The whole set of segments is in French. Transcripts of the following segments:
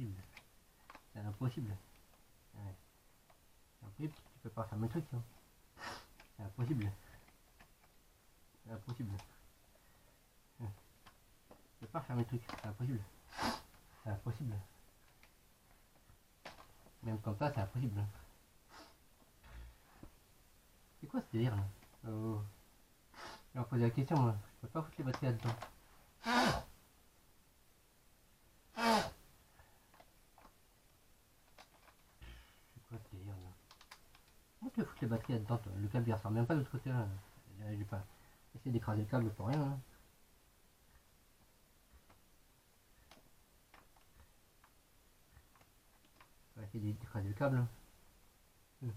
impossible. C'est impossible. Ouais. C'est impossible, tu peux pas fermer le truc. Hein. C'est impossible. C'est impossible. Tu peux pas fermer le truc, c'est impossible. C'est impossible. Même comme ça, c'est impossible. C'est quoi ce délire là? Oh. Je vais poser la question moi. Je peux pas foutre les batteries là-dedans. C'est quoi ce délire là? Comment tu veux foutre les batteries là-dedans toi? Le câble il ressort même pas de l'autre côté là. J'ai pas essayé d'écraser le câble pour rien. Hein. On va essayer d'écraser le câble. On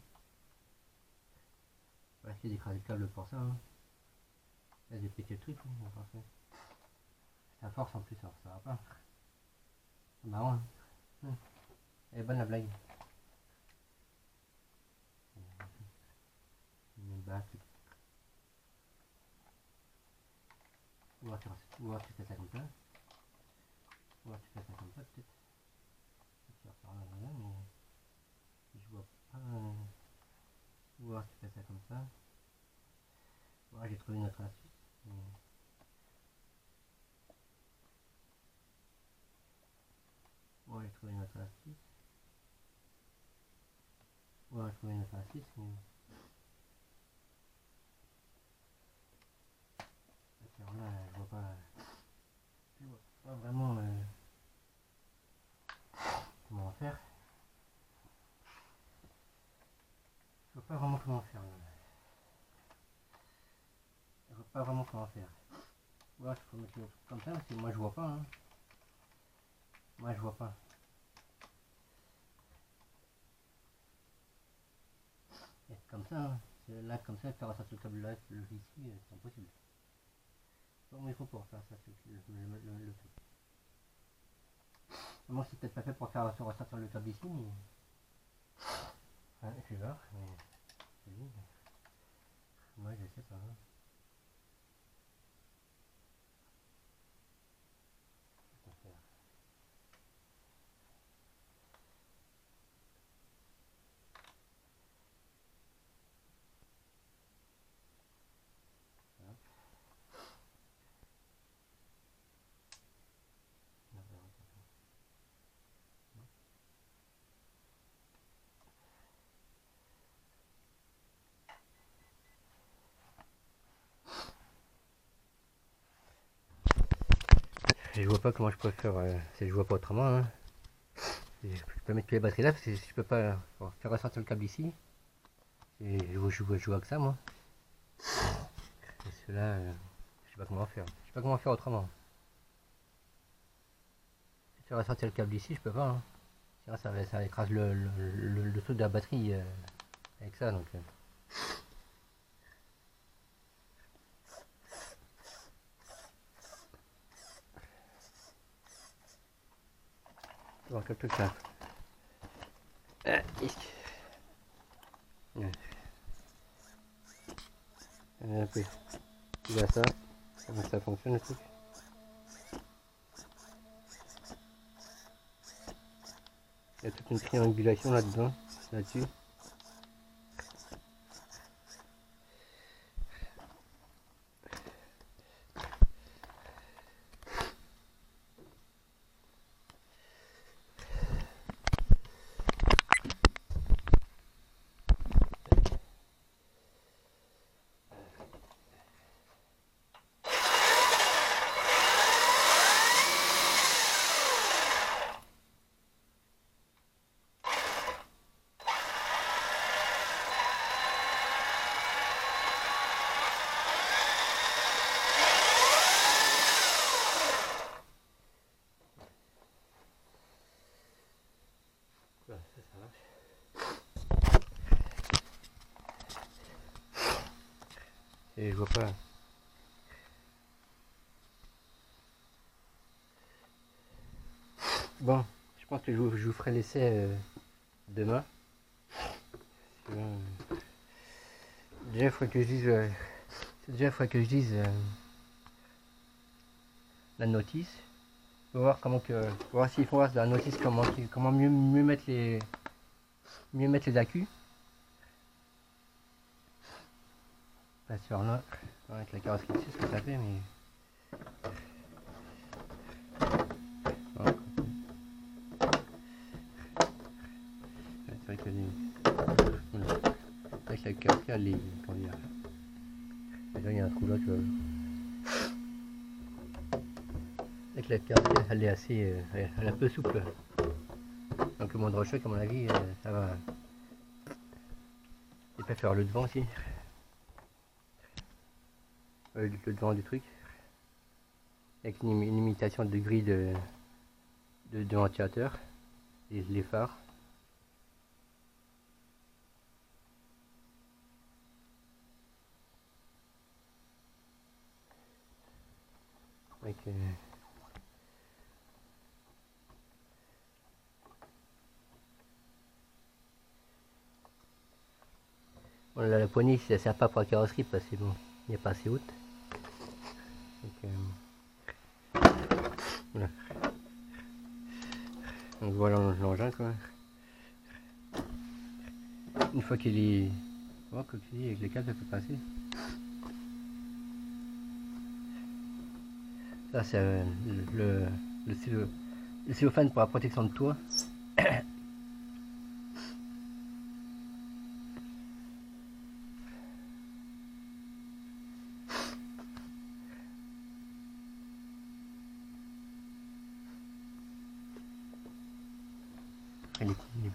va essayer d'écraser le câble pour ça. Hein. Là j'ai pété le truc. Hein. C'est à force en plus, alors ça va pas. C'est marrant. Hein. Elle est bonne la blague. Une batte. Ou alors tu fais ça comme ça. Ou alors tu fais ça comme ça peut-être. Tu vas faire là, mais je vois pas. Ou alors tu fais ça comme ça. Ouais, j'ai trouvé une autre astuce. Ouais, j'ai trouvé une autre astuce. Ouais, j'ai trouvé une autre astuce, mais... Alors là, je vois pas vraiment comment faire. Je vois pas vraiment comment faire. Là. Je vois pas vraiment comment faire. Ouais, il faut mettre le truc comme ça, parce que moi je vois pas. Hein. Moi je vois pas. Et comme ça, hein. Là comme ça, faire ressortir le câble là, le ici, c'est impossible. Comment il faut pour faire ça, le truc. Moi c'est peut-être pas fait pour faire ressortir le câble ici, mais... Ouais, je vais voir, mais... Moi je sais pas. Hein. Je vois pas comment je peux faire, si je vois pas autrement. Hein. Je peux mettre que les batteries là, parce que je peux pas faire ressortir le câble ici. Et je vois que ça moi. Et cela, je sais pas comment faire. Je sais pas comment faire autrement. Faire ressortir le câble ici, je peux pas. Hein. Sinon ça écrase le truc de la batterie avec ça. Donc, voir quel truc là. Oui. Tu vois ça, comment ça fonctionne le truc. Il y a toute une triangulation là-dedans, là-dessus. Et je vois pas. Bon, je pense que je vous ferai l'essai demain. Déjà il faudrait que je dise la notice. Faut voir faut voir s'il faut voir dans la notice comment mieux mettre les accus. Pas sûr là, avec la carrosserie dessus, ce que ça fait, mais ouais. C'est vrai que voilà. Avec la carrosserie, elle est, comment dire, déjà il y a un trou là, tu vois. Avec la carrosserie, elle est assez, elle est un peu souple. Donc le moindre choc, à mon avis, ça va. Et pas faire le devant aussi. Le devant du truc. Avec une imitation de grille de ventilateur. Et les phares. Avec, bon, là, la poignée, ça sert pas pour la carrosserie parce que bon, il n'est pas assez haute. Donc, voilà. Donc voilà l'engin quoi. Une fois qu'il est... Oh, comme tu dis, avec les câbles ça peut passer. Ça c'est le cellophane pour la protection de toit.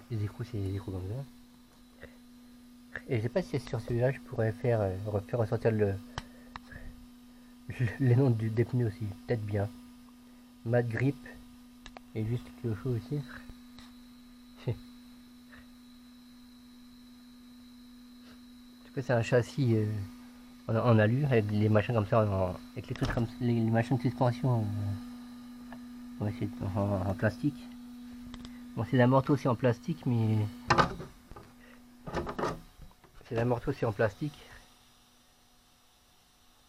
Les écrous, c'est des écrous comme ça. Et je sais pas si sur celui-là je pourrais faire ressortir les noms des pneus aussi, peut-être bien. Mat grip et juste quelque chose aussi. En tout cas c'est un châssis en alu avec les machins comme ça, avec les trucs comme les machins de suspension on va essayer en plastique. Bon c'est l'amorto aussi en plastique mais c'est l'amorto aussi en plastique.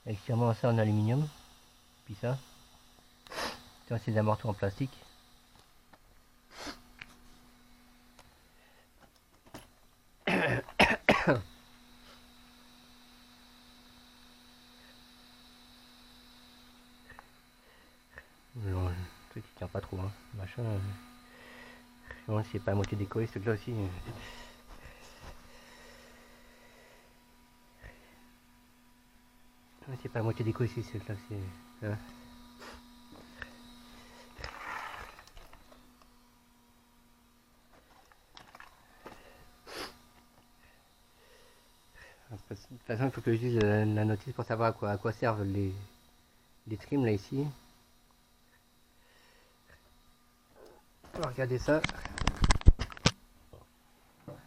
Avec sûrement ça en aluminium. Puis ça. Ça c'est des amortos en plastique. Non, le truc qui tient pas trop, hein. Machin. Non, c'est pas à moitié décollé, ce truc là aussi. C'est pas à moitié décollé ici, ce truc là, c'est. Hein. De toute façon, il faut que je dise la notice pour savoir à quoi servent les trims là ici. On va regarder ça. On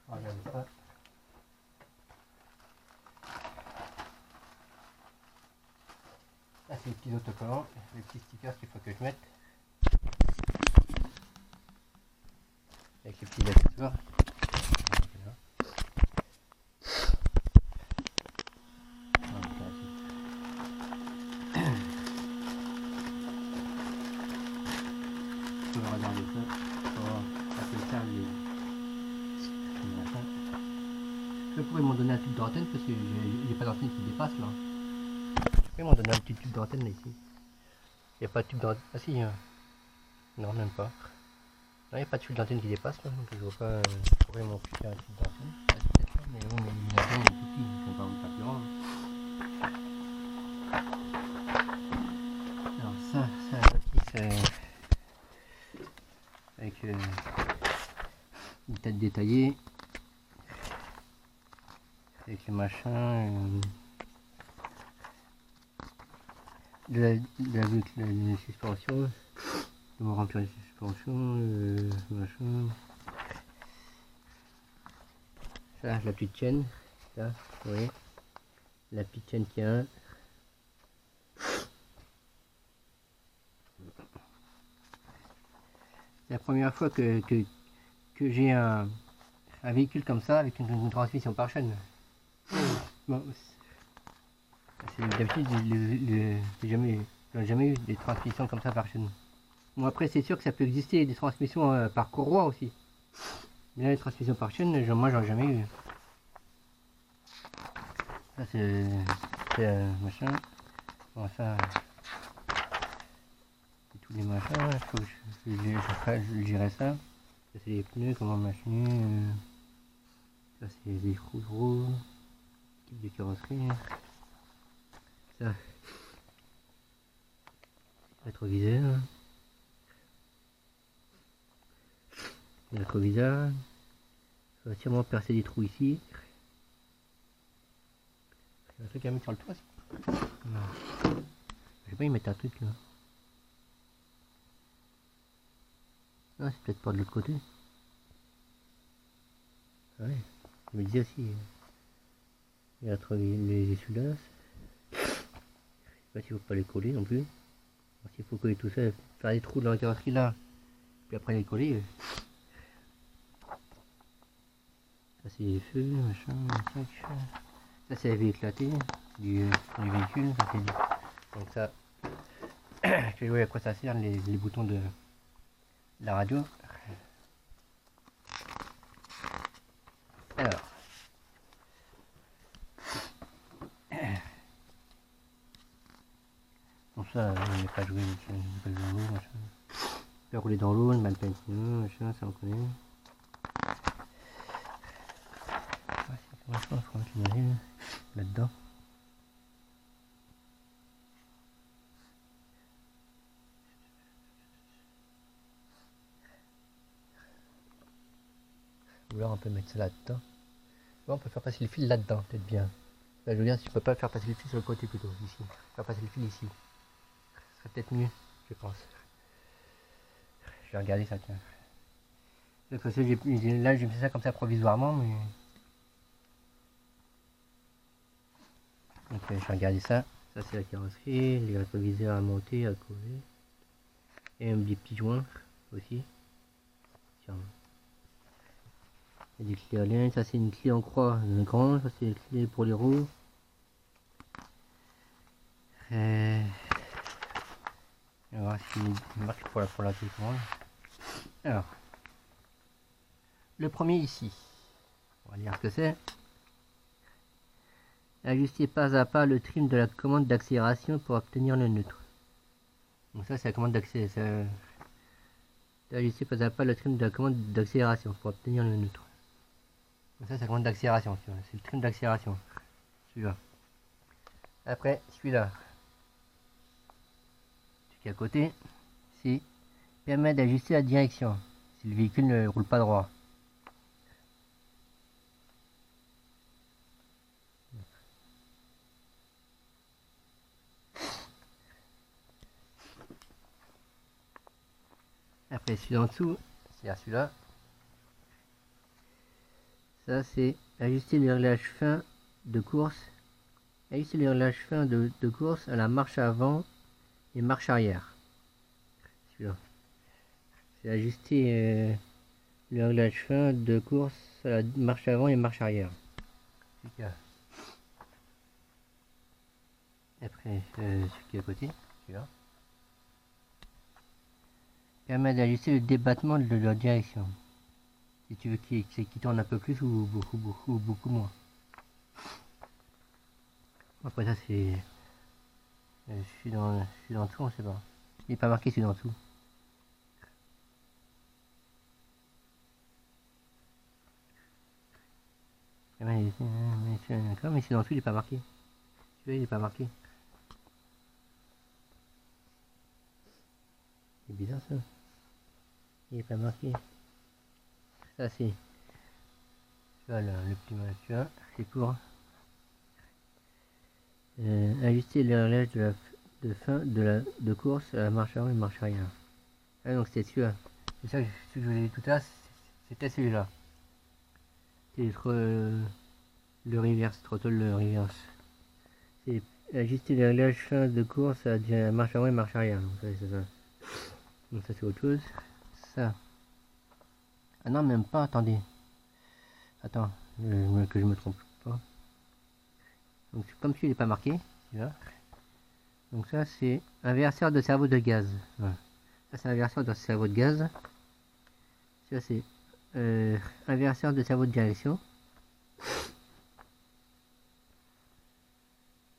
va regarder ça. Là, c'est les petits autocollants, les petits stickers qu'il faut que je mette. Avec les petits accessoires. On va regarder ça. Ça fait ça les machins. Je pourrais m'en donner un tube d'antenne parce qu'il n'y a pas d'antenne qui dépasse là. Je pourrais m'en donner un petit tube d'antenne là ici. Il n'y a pas de tube d'antenne. Ah si, non même pas. Non, il n'y a pas de tube d'antenne qui dépasse là, donc je vois pas. Je pourrais m'en filer un tube d'antenne. Mais bon, l'illumination est tout petit, je ne vais pas vous faire plus grand. Alors ça c'est avec une tête détaillée, avec les machins, de la suspension, de me remplir les suspensions, machin. Ça, la petite chaîne, ça, vous voyez, la petite chaîne qui a un. C'est la première fois que j'ai un véhicule comme ça avec une transmission par chaîne. Bon, d'habitude, j'ai jamais J'en ai jamais eu des transmissions comme ça par chaîne. Bon, après, c'est sûr que ça peut exister des transmissions par courroie aussi. Mais là, les transmissions par chaîne, moi, j'en ai jamais eu. Ça, c'est machin. Bon, ça, c'est tous les machins. Il faut que je gérerai ça. Ça, c'est les pneus, comment machiner. Ça, c'est les écrous de roue. Type de carrosserie. Ça, rétroviseur. Le rétroviseur. Ça va sûrement percer des trous ici. Il y a un truc à mettre sur le toit. Non. Je vais pas y mettre un truc là. Ah, c'est peut-être pas de l'autre côté. Ah ouais, je me disais aussi. Il y a les essuie-glaces. Je sais pas s'il faut pas les coller non plus. S'il faut coller tout ça, faire des trous dans la carrosserie là. Puis après les coller. Ça c'est les feux, machin, ça c'est la vie éclatée du véhicule. Ça, donc ça, je vais voir à quoi ça sert les boutons de la radio. Alors, donc ça, on n'est pas joué, machin. On peut rouler dans l'eau, le malpin, machin, ça on connaît. Je pense qu'on va mettre là-dedans. Ou alors on peut mettre ça là-dedans. Ou on peut faire passer le fil là-dedans, peut-être bien. Là, je veux dire, si je peux pas faire passer le fil sur le côté plutôt, ici. Faire passer le fil ici. Ce serait peut-être mieux, je pense. Je vais regarder ça, tiens. Là, j'ai fait ça comme ça provisoirement, mais... Donc, je vais regarder ça. Ça, c'est la carrosserie, les rétroviseurs à monter, à coller. Et des petits joints aussi. Tiens. Il y a des clés à lin, ça c'est une clé en croix grande, ça c'est une clé pour les roues. On va voir si il marque pour la télécommande. Alors, le premier ici, on va dire ce que c'est. Ajuster pas à pas le trim de la commande d'accélération pour obtenir le neutre. Donc ça c'est la commande d'accélération. Ajuster pas à pas le trim de la commande d'accélération pour obtenir le neutre. Donc ça c'est la commande d'accélération, c'est le trim d'accélération. Celui-là. Après celui-là. Celui qui est à côté, c'est permet d'ajuster la direction si le véhicule ne roule pas droit. Après celui en dessous, c'est celui-là. Ça c'est ajuster le réglage fin de course. Ajuster le réglage fin de course à la marche avant et marche arrière. Celui-là. C'est ajuster le réglage fin de course à la marche avant et marche arrière. Après celui qui est à côté, celui-là. Permet d'ajuster le débattement de la direction. Si tu veux qu'il tourne un peu plus ou beaucoup moins. Après ça c'est... je suis dans le dessous, on sait pas. Il n'est pas marqué celui d'en dessous. Mais c'est dans dessous, il n'est pas marqué. Celui-là il n'est pas marqué. C'est bizarre ça. Il n'est pas marqué. Ça c'est... Voilà, le petit machin, c'est pour ajuster le réglage de fin de course à la marche avant et marche arrière. Ah donc c'était celui-là. C'est ça que je vous ai dit tout à l'heure, c'était celui-là. C'est le reverse, throttle le reverse. C'est ajuster le réglage fin de course à la marche avant et marche arrière. Donc ça c'est ça. Donc ça c'est autre chose. Ça. Ah non même pas, attendez. Attends, que je me trompe pas. Donc comme celui-là n'est pas marqué, là. Donc ça c'est inverseur de cerveau de gaz. Voilà. Ça c'est inverseur de cerveau de gaz. Ça c'est inverseur de cerveau de direction.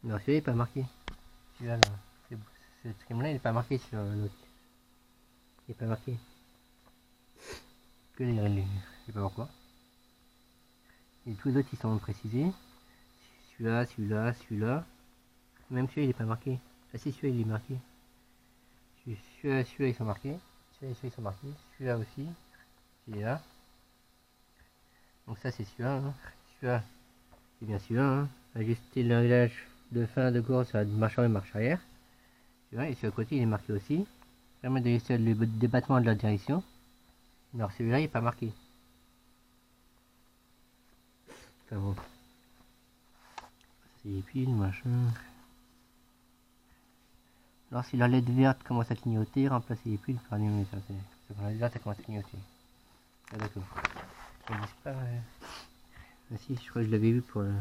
Non, celui-là il n'est pas marqué. Celui-là là. Ce trim là il n'est pas marqué sur l'autre. Il n'est pas marqué. Que les relais. Je sais pas pourquoi. Et tous les autres ils sont précisés. Celui-là, celui-là, celui-là. Même celui-là il n'est pas marqué. Ah si, celui-là il est marqué. Celui-là ils sont marqués. Celui-là ils sont marqués. Celui-là aussi. Celui-là. Donc ça c'est celui-là. Hein. Celui-là, c'est bien celui-là. Hein. Ajuster le réglage de fin de course à marche avant et marche arrière. Celui-là, et sur le côté il est marqué aussi. Permet d'ajuster le débattement de la direction. Alors celui-là il n'est pas marqué. Enfin bon. C'est les piles, machin. Alors si la LED verte commence à clignoter, remplacer les piles par allumer ça. C'est quand la LED verte elle commence à clignoter. Ah d'accord. Ça disparaît. Ah si, je crois que je l'avais vu pour le...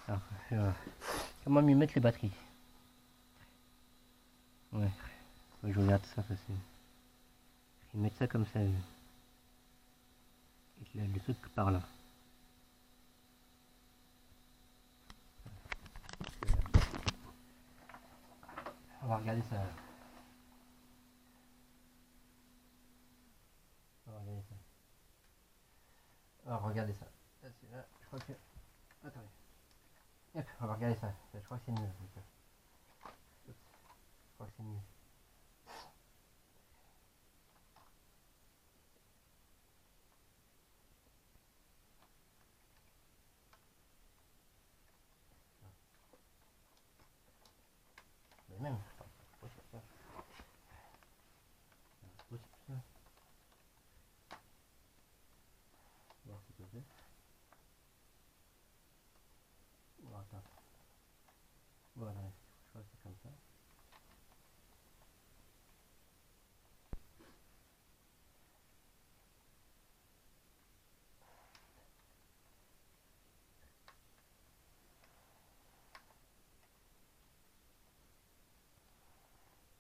Alors, comment mieux mettre les batteries? Ouais, faut que je regarde ça parce que... Ils mettent ça comme ça. Et le truc par là. On va regarder ça. On va regarder ça. Alors regardez ça. Là, je crois que... Attendez. Hop, on va regarder ça. Je crois que c'est mieux. Je crois que c'est mieux. Mais même, c'est possible ça. C'est possible ça. Voir si ça fait. Bon, attends. Voilà, je crois que c'est comme ça.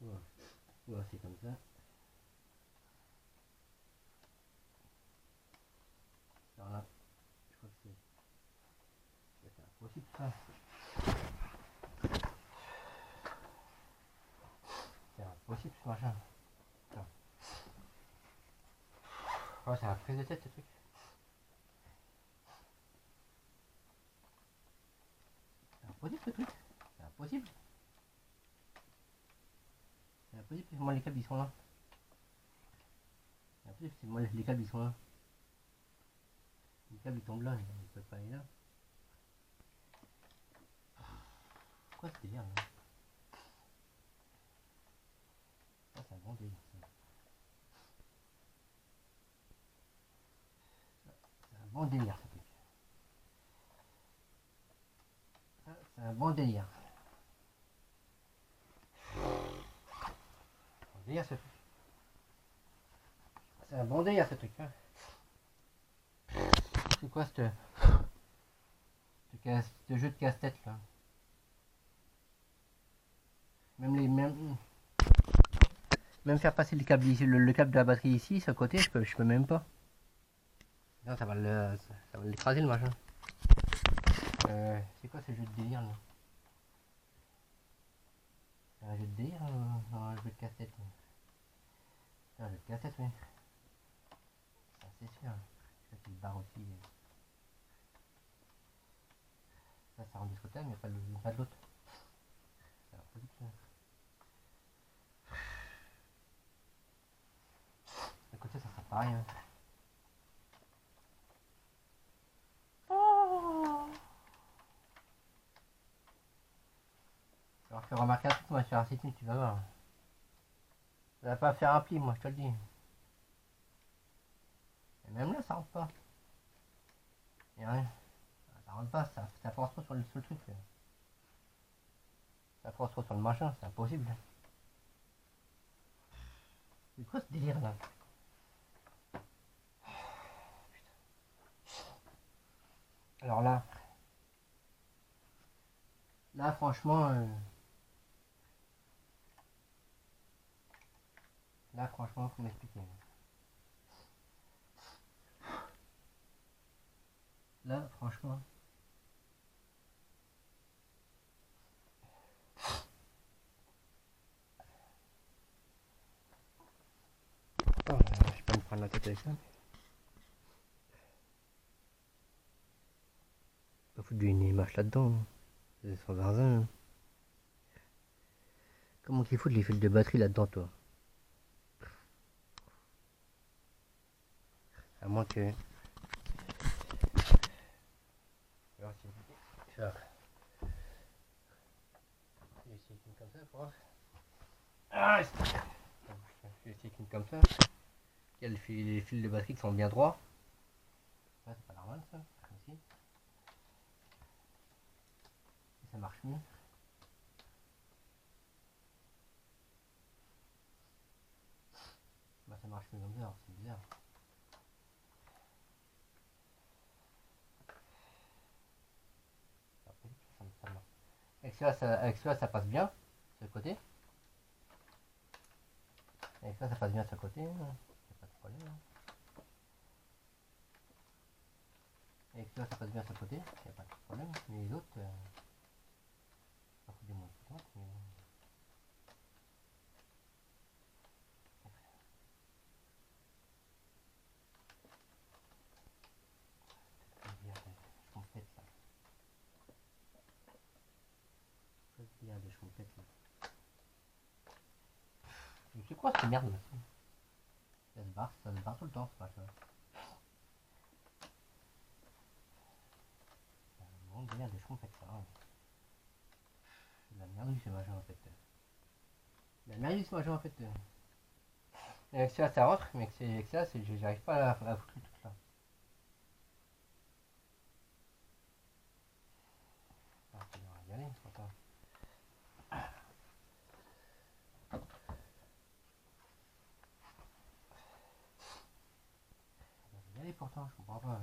Voilà, voilà c'est comme ça. Alors là, je crois que c'est impossible ça. C'est impossible ce machin. Attends. Oh, c'est la prise de tête ce truc. C'est impossible ce truc. C'est impossible. C'est impossible, moi les câbles ils sont là. C'est impossible, c'est moi les câbles ils sont là. Les câbles ils tombent là, ils peuvent pas aller là. Pourquoi ce délire là? Ça c'est un bon délire ça. C'est un bon délire ce truc. Ça c'est un bon délire. Bon délire ce truc. C'est un bon délire ce truc. Hein. C'est quoi ce jeu de casse-tête là? Même faire passer le câble ici, le câble de la batterie ici, sur le côté, je peux même pas. Non, ça va l'écraser le machin. C'est quoi ce jeu de délire là? C'est un jeu de délire ou un jeu de casse-tête? C'est un jeu de casse-tête, oui. Ça c'est sûr. Je sais qu'il barre aussi. Ça rentre de ce côté, mais pas de l'autre. C'est impossible ça. De côté, ça sera pareil. Hein. Alors, je te remarquer un truc, moi, sur RCT, tu vas voir. Ça va pas faire un pli, moi, je te le dis. Et même là, ça rentre pas. Et rien. Ça rentre pas, ça force trop sur le truc. Là. Ça force trop sur le machin, c'est impossible. C'est quoi ce délire là? Alors là franchement, faut m'expliquer. Là, franchement. Oh, je vais pas me prendre la tête avec ça. Pas foutre une image là-dedans. C'est sans zinzin. Comment qu'ils foutent les fils de batterie là-dedans, toi? À moins que. Alors, si je vais essayer comme ça pour voir. Ah, je vais essayer comme ça. Il y a les fils de batterie qui sont bien droits. Ouais, c'est pas normal ça. Ici. Et ça marche mieux. Bah, ça marche mieux comme ça, c'est bizarre. Ça marche. Avec celui-là, ça passe bien, ce côté. Avec ça passe bien de ce côté. Il n'y a pas de problème. Avec ça passe bien de ce côté. Il n'y a pas de problème. Mais les autres, ça fout des moins de temps. Mais... des champettes là. C'est quoi cette merde là? Ça se barre tout le temps ce machin. Bon délire des champettes ça. Hein. C'est de la merde ce machin en fait. La merde ce machin en fait. Avec ça rentre, mais avec ça, j'arrive pas à foutre le truc là. Ah, on va y aller, c'est pas ça. On va y aller pourtant, je comprends pas.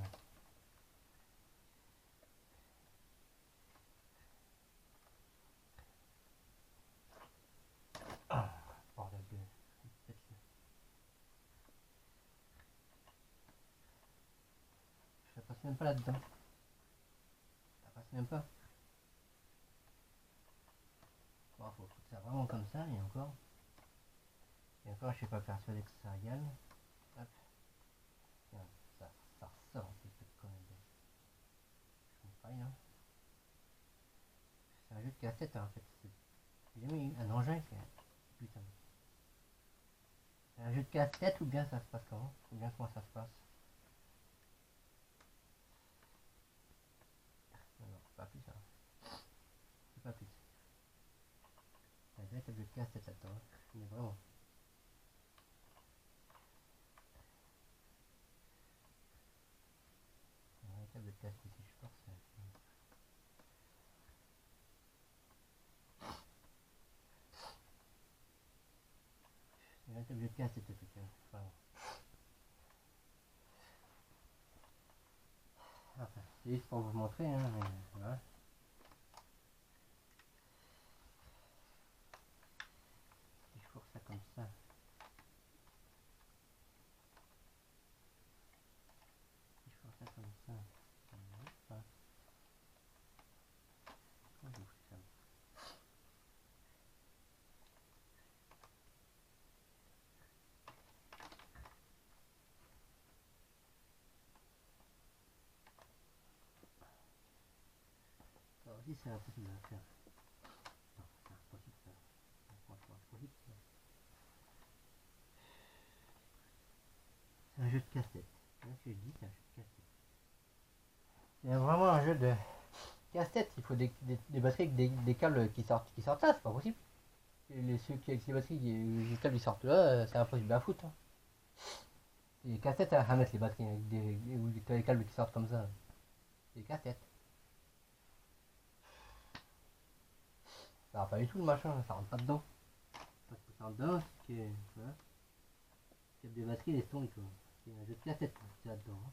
Bordel de... Ça passe même pas là-dedans. Ça passe même pas. Bon, faut foutre ça vraiment comme ça, et encore. Et encore, je suis pas persuadé que ça égale. Hop. Tiens, ça ressort un petit peu quand même. Je me paille, hein. C'est un jeu de cassette, hein, en fait. J'ai jamais eu un engin qui a... Putain. C'est un jeu de casse-tête ou bien ça se passe comment? Ou bien comment ça se passe? Non, non, c'est pas plus ça. C'est pas plus. Il y a un véritable jeu de casse-tête là-dedans. Mais vraiment. Un véritable jeu de casse-tête si je force. C'est un véritable jeu de casse-tête ce truc. Vraiment. Enfin, c'est juste pour vous montrer, hein, mais voilà. Si je force ça comme ça. Si je force ça comme ça. Pas. Comment je fous ça? Ça aussi c'est impossible à faire. Non, c'est impossible ça. Franchement, impossible ça. C'est un jeu de casse-tête. C'est ce que je dis, c'est un jeu de casse-tête. C'est vraiment un jeu de casse-tête. Il faut des batteries avec des câbles qui sortent là, c'est pas possible. Ceux qui avec les batteries, les câbles qui sortent là, c'est impossible à foutre. Hein. C'est des casse-têtes à mettre les batteries avec des câbles qui sortent comme ça. C'est des casse-têtes. Ça va pas du tout le machin, ça rentre pas dedans. Ça rentre dedans, c'est que. Voilà. Il y a des batteries, laisse tomber quoi. C'est un jeu de casse-tête là-dedans. Hein.